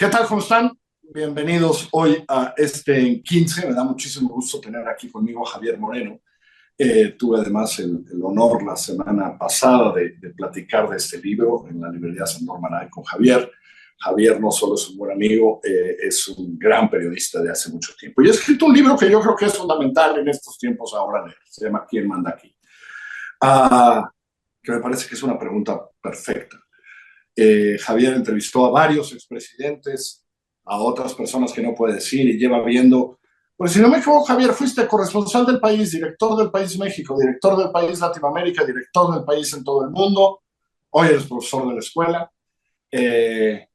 ¿Qué tal? ¿Cómo están? Bienvenidos hoy a este en 15. Me da muchísimo gusto tener aquí conmigo a Javier Moreno. Tuve además el honor la semana pasada de platicar de este libro en la librería Sandor Maray con Javier. Javier no solo es un buen amigo, es un gran periodista de hace mucho tiempo. Y ha escrito un libro que yo creo que es fundamental en estos tiempos ahora leer. Se llama ¿Quién manda aquí? Ah, que me parece que es una pregunta perfecta. Javier entrevistó a varios expresidentes, a otras personas que no puede decir y lleva viendo, pues si no me equivoco, Javier, fuiste corresponsal del país, director del país México, director del país Latinoamérica, director del país en todo el mundo, hoy eres profesor de la escuela. Eh,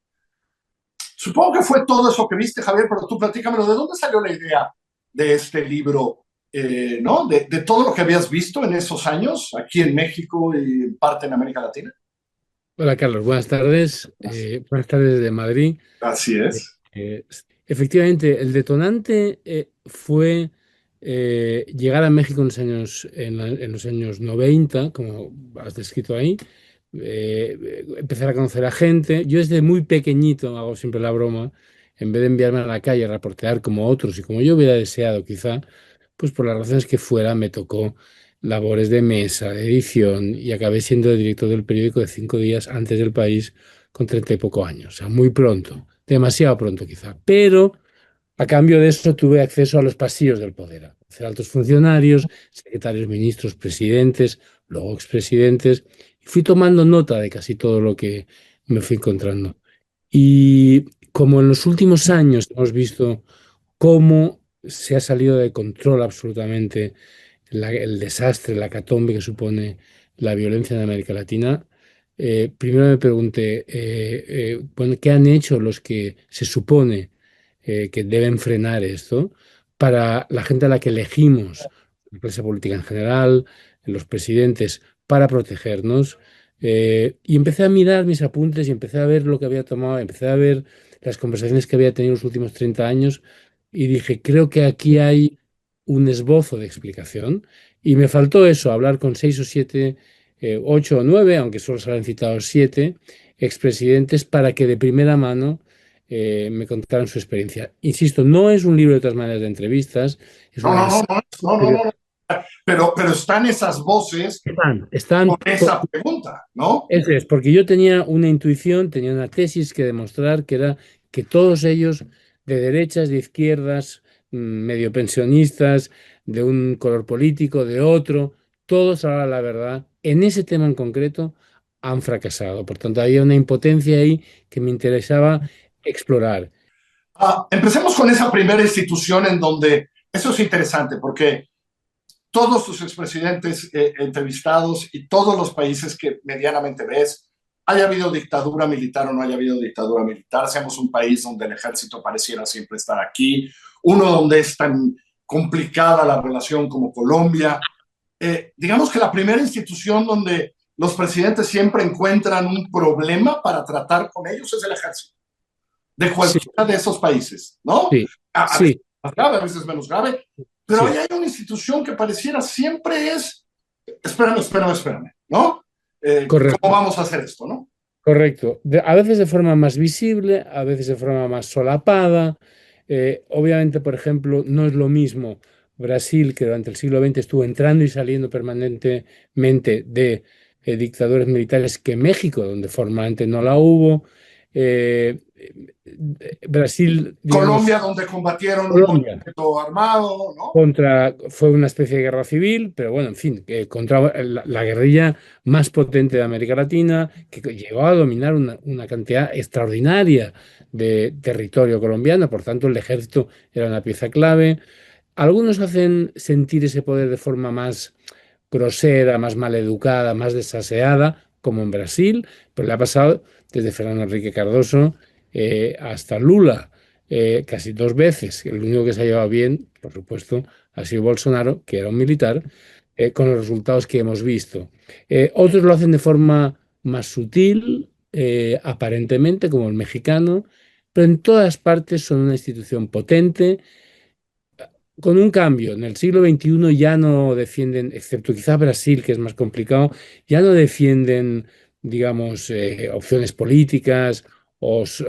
Supongo que fue todo eso que viste, Javier, pero tú platícamelo, ¿de dónde salió la idea de este libro? ¿No? De todo lo que habías visto en esos años, aquí en México y en parte en América Latina. Hola Carlos, buenas tardes. Buenas tardes desde Madrid. Así Eh, es. eh, Efectivamente, el detonante fue llegar a México en los años 90, como has descrito ahí. Empezar a conocer a gente. Yo desde muy pequeñito hago siempre la broma, en vez de enviarme a la calle a reportear como otros y como yo hubiera deseado quizá, pues por las razones que fuera, me tocó labores de mesa, de edición y acabé siendo el director del periódico de 5 días antes del País con 30 y poco años. O sea, muy pronto, demasiado pronto quizá. Pero a cambio de eso tuve acceso a los pasillos del poder, a conocer altos funcionarios, secretarios, ministros, presidentes, luego expresidentes. Y fui tomando nota de casi todo lo que me fui encontrando. Y como en los últimos años hemos visto cómo se ha salido de control absolutamente el desastre, la catombe que supone la violencia en América Latina, primero me pregunté, bueno, ¿qué han hecho los que se supone que deben frenar esto para la gente a la que elegimos, la clase política en general, los presidentes, para protegernos? Y empecé a mirar mis apuntes y empecé a ver lo que había tomado, empecé a ver las conversaciones que había tenido los últimos 30 años y dije, creo que aquí hay un esbozo de explicación. Y me faltó eso, hablar con 6 o 7, 8 o 9, aunque solo se han citado 7 expresidentes para que de primera mano me contaran su experiencia. Insisto, no es un libro de todas maneras de entrevistas, es No, un no, no, ensayo. no, no, no, no. Pero están esas voces con Están, esa pregunta, ¿no? eso es, porque yo tenía una intuición, tenía una tesis que demostrar que era que todos ellos, de derechas, de izquierdas, medio pensionistas, de un color político, de otro, todos, ahora la verdad, en ese tema en concreto, han fracasado. Por tanto, había una impotencia ahí que me interesaba explorar. Empecemos con esa primera institución en donde eso es interesante, porque todos tus expresidentes entrevistados y todos los países que medianamente ves, haya habido dictadura militar o no haya habido dictadura militar, seamos un país donde el ejército pareciera siempre estar aquí, uno donde es tan complicada la relación como Colombia, digamos que la primera institución donde los presidentes siempre encuentran un problema para tratar con ellos es el ejército, de Sí, cualquiera de esos países, ¿no? sí, A veces sí, más grave, a veces menos grave, pero ahí sí, hay una institución que pareciera siempre es, espérame, ¿no? ¿Cómo correcto. vamos a hacer esto, no? Correcto. A veces de forma más visible, a veces de forma más solapada. Obviamente, por ejemplo, no es lo mismo Brasil, que durante el siglo XX estuvo entrando y saliendo permanentemente de dictadores militares, que México, donde formalmente no la hubo. Brasil, Colombia, digamos, donde combatieron un Colombia. conflicto armado, ¿no? Fue una especie de guerra civil, pero bueno, en fin, contra la guerrilla más potente de América Latina, que llegó a dominar una cantidad extraordinaria de territorio colombiano, por tanto el ejército era una pieza clave. Algunos hacen sentir ese poder de forma más grosera, más maleducada, más desaseada, como en Brasil, pero le ha pasado desde Fernando Enrique Cardoso hasta Lula, casi 2 veces. El único que se ha llevado bien, por supuesto, ha sido Bolsonaro, que era un militar, con los resultados que hemos visto. Otros lo hacen de forma más sutil, aparentemente, como el mexicano, pero en todas partes son una institución potente con un cambio. En el siglo XXI ya no defienden, excepto quizá Brasil, que es más complicado, ya no defienden, digamos, opciones políticas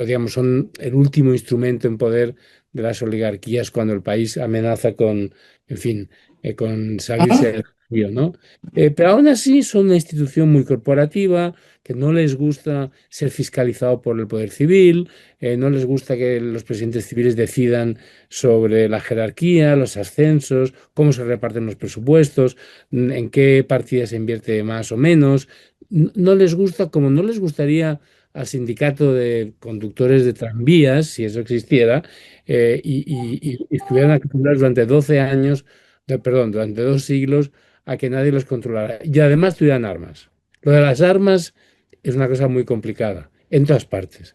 digamos, son el último instrumento en poder de las oligarquías cuando el país amenaza con, en fin, con salirse Ajá. del río, ¿no? Pero aún así son una institución muy corporativa, que no les gusta ser fiscalizado por el poder civil, no les gusta que los presidentes civiles decidan sobre la jerarquía, los ascensos, cómo se reparten los presupuestos, en qué partidas se invierte más o menos. No les gusta, como no les gustaría al sindicato de conductores de tranvías, si eso existiera, y estuvieran acostumbrados durante 12 años, perdón, durante 2 siglos, a que nadie los controlara. Y además tuvieran armas. Lo de las armas es una cosa muy complicada en todas partes.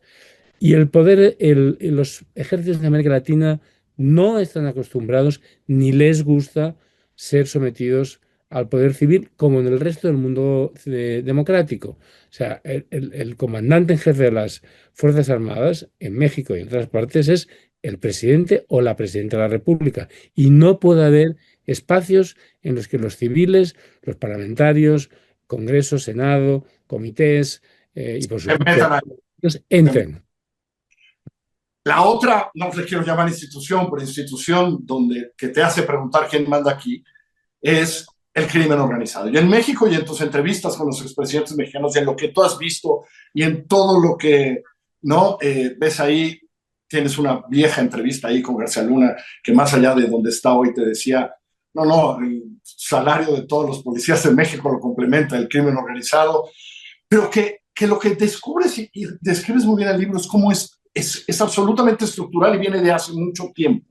Y el poder, los ejércitos de América Latina no están acostumbrados ni les gusta ser sometidos al poder civil como en el resto del mundo democrático. O sea, el comandante en jefe de las Fuerzas Armadas en México y en otras partes es el presidente o la presidenta de la República. Y no puede haber espacios en los que los civiles, los parlamentarios, Congreso, Senado, comités y por Se supuesto metan ahí. entren. La otra, no le quiero llamar institución, pero institución donde que te hace preguntar quién manda aquí, es el crimen organizado. Y en México y en tus entrevistas con los expresidentes mexicanos y en lo que tú has visto y en todo lo que no ves ahí, tienes una vieja entrevista ahí con García Luna, que más allá de donde está hoy te decía, no, no, el salario de todos los policías de México lo complementa el crimen organizado, pero que lo que descubres y describes muy bien en el libro es cómo es absolutamente estructural y viene de hace mucho tiempo.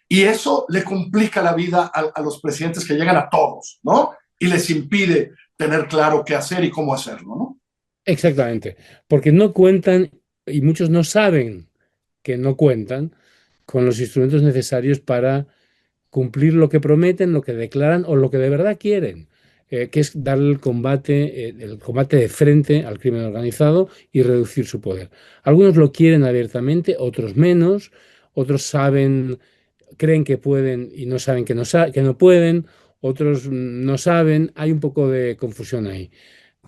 Y eso le complica la vida a los presidentes que llegan a todos, ¿no? Y les impide tener claro qué hacer y cómo hacerlo, ¿no? Exactamente, porque no cuentan, y muchos no saben que no cuentan con los instrumentos necesarios para cumplir lo que prometen, lo que declaran o lo que de verdad quieren, que es dar el combate de frente al crimen organizado y reducir su poder. Algunos lo quieren abiertamente, otros menos, otros saben, creen que pueden y no saben que no pueden, otros no saben, hay un poco de confusión ahí.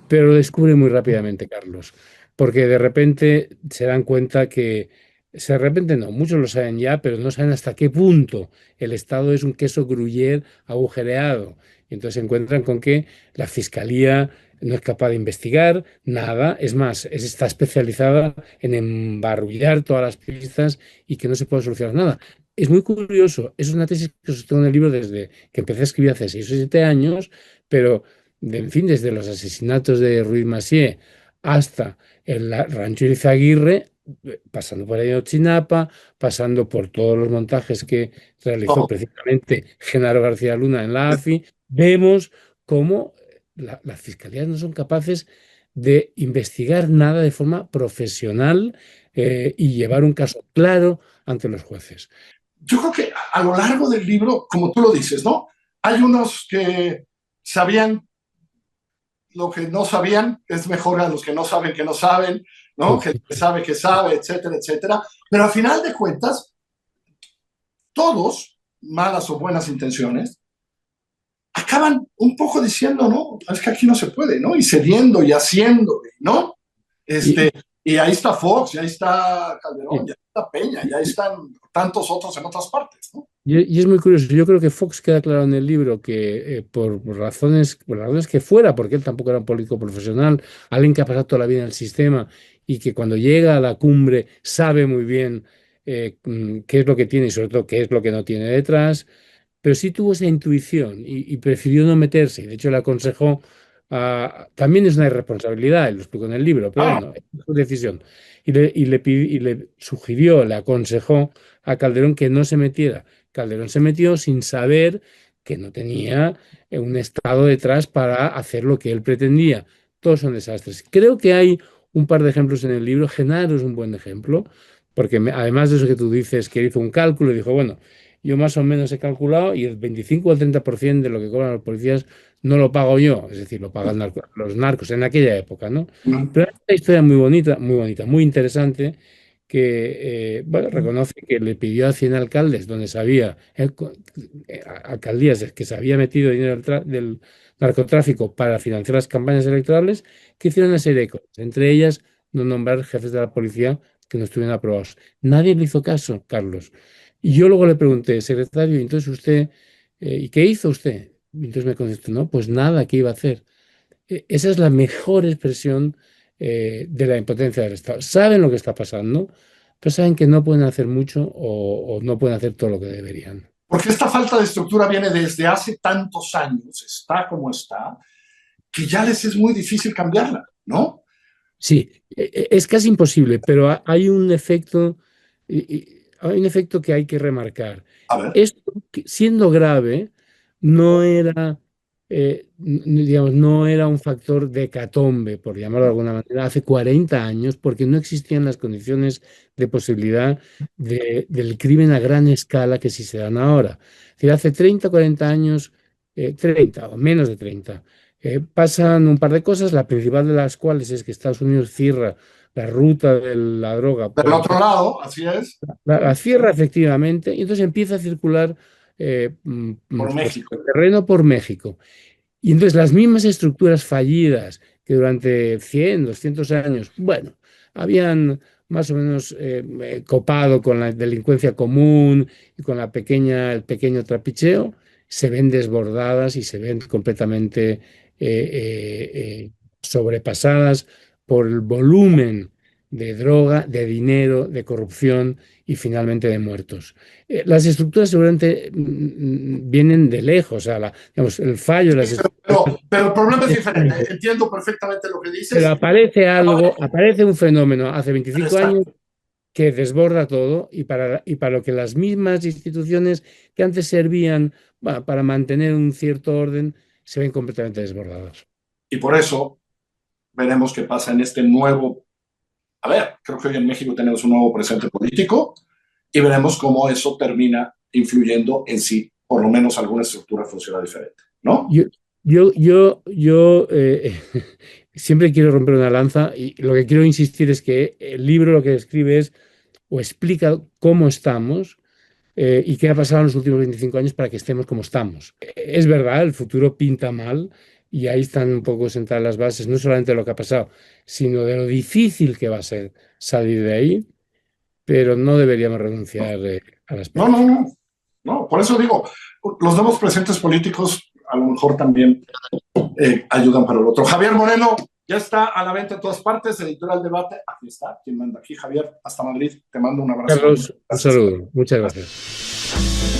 Pero lo descubre muy rápidamente, Carlos, porque de repente se dan cuenta que, de repente no, muchos lo saben ya, pero no saben hasta qué punto el Estado es un queso gruyere agujereado. Y entonces se encuentran con que la Fiscalía no es capaz de investigar nada, es más, está especializada en embarullar todas las pistas y que no se puede solucionar nada. Es muy curioso, es una tesis que sostengo en el libro desde que empecé a escribir hace 6 o 7 años, pero en fin, desde los asesinatos de Ruiz Massieu hasta el rancho Izaguirre, pasando por Ayotzinapa, pasando por todos los montajes que realizó Oh, precisamente Genaro García Luna en la AFI, vemos cómo las fiscalías no son capaces de investigar nada de forma profesional y llevar un caso claro ante los jueces. yo creo que a lo largo del libro, como tú lo dices, ¿no? Hay unos que sabían lo que no sabían, es mejor a los que no saben, ¿no? Que sabe, etcétera, etcétera. Pero al final de cuentas, todos, malas o buenas intenciones, acaban un poco diciendo, no, es que aquí no se puede, ¿no? Y cediendo y haciendo, ¿no? Y, Este, y ahí está Fox, y ahí está Calderón, y- ya está Peña, ya están tantos otros en otras partes, ¿no? y es muy curioso. Yo creo que Fox queda claro en el libro que por razones que fuera, porque él tampoco era un político profesional, alguien que ha pasado toda la vida en el sistema y que cuando llega a la cumbre sabe muy bien qué es lo que tiene y sobre todo qué es lo que no tiene detrás, pero sí tuvo esa intuición y prefirió no meterse. Y de hecho le aconsejó, también es una irresponsabilidad, y lo explico en el libro, pero Ah, bueno, es su decisión. Y le sugirió, le aconsejó a Calderón que no se metiera. Calderón se metió sin saber que no tenía un Estado detrás para hacer lo que él pretendía. Todos son desastres. Creo que hay un par de ejemplos en el libro. Genaro es un buen ejemplo, porque además de eso que tú dices, que hizo un cálculo y dijo, bueno, yo más o menos he calculado y el 25 o el 30% de lo que cobran los policías no lo pago yo, es decir, lo pagan los narcos en aquella época, ¿no? Pero es una historia muy bonita, muy interesante, que bueno, reconoce que le pidió a 100 alcaldes, donde sabía, alcaldías que se había metido dinero del narcotráfico para financiar las campañas electorales, que hicieron una serie de cosas, entre ellas no nombrar jefes de la policía que no estuvieran aprobados. Nadie le hizo caso, Carlos. Y yo luego le pregunté, secretario, ¿y entonces usted, ¿y qué hizo usted? Y entonces me contestó, no, pues nada, ¿qué iba a hacer? Esa es la mejor expresión de la impotencia del Estado. Saben lo que está pasando, pero saben que no pueden hacer mucho o no pueden hacer todo lo que deberían. Porque esta falta de estructura viene desde hace tantos años, está como está, que ya les es muy difícil cambiarla, ¿no? Sí, es casi imposible, pero hay un efecto, hay un efecto que hay que remarcar. A ver, Esto, siendo grave, no era, digamos, no era un factor de hecatombe, por llamarlo de alguna manera, hace 40 años, porque no existían las condiciones de posibilidad del crimen a gran escala que sí se dan ahora. Es decir, hace 30, 40 años, 30 o menos de 30. Pasan un par de cosas, la principal de las cuales es que Estados Unidos cierra la ruta de la droga del por el otro lado, así es, la cierra efectivamente y entonces empieza a circular por pues, por México. terreno por México. Y entonces las mismas estructuras fallidas que durante 100, 200 años, bueno, habían más o menos copado con la delincuencia común y con el pequeño trapicheo, se ven desbordadas y se ven completamente sobrepasadas por el volumen de droga, de dinero, de corrupción y finalmente de muertos. Las estructuras seguramente vienen de lejos, o sea, digamos, el fallo de las estructuras Pero el problema es es diferente. Entiendo perfectamente lo que pero dices. aparece algo, aparece un fenómeno hace 25 años Exacto. que desborda todo y para lo que las mismas instituciones que antes servían para mantener un cierto orden se ven completamente desbordadas. Y por eso veremos qué pasa en este nuevo. A ver, creo que hoy en México tenemos un nuevo presente político y veremos cómo eso termina influyendo en sí, por lo menos alguna estructura funciona diferente, ¿no? Yo, yo siempre quiero romper una lanza y lo que quiero insistir es que el libro lo que describe es o explica cómo estamos y qué ha pasado en los últimos 25 años para que estemos como estamos. Es verdad, el futuro pinta mal y ahí están un poco sentadas las bases, no solamente de lo que ha pasado, sino de lo difícil que va a ser salir de ahí, pero no deberíamos renunciar a la No, no, esperanza. no. No, por eso digo, los nuevos presentes políticos a lo mejor también ayudan para el otro. Javier Moreno ya está a la venta en todas partes, Editorial Debate. Aquí está, quien manda aquí, Javier, hasta Madrid. Te mando un abrazo. Carlos, un Gracias. saludo. Muchas Gracias. gracias.